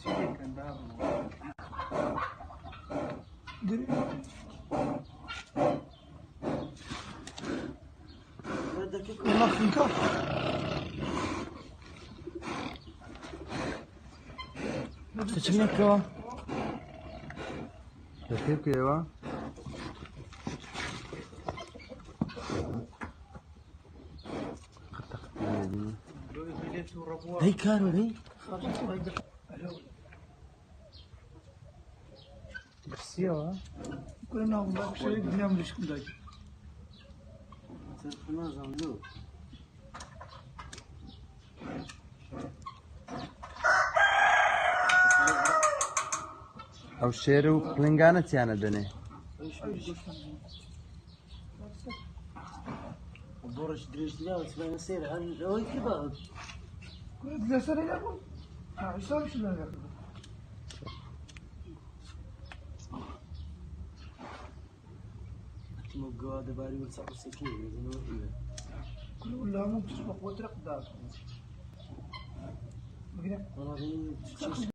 سيدي كان دار والله فينكا تشميكوا ترتيب كيوا هي كانوا هي بسيوا كلنا والله شيء بنعمل ايش كنا داير سرقنا زملو او شيرو بلنجانت يعني دني برش دريش لا وسبعين سير هل هو كذا كل ده سنة يا ابو عشان شو لا موجود باري وتصعب السكين كل ولا مو بسبق وترق دار والله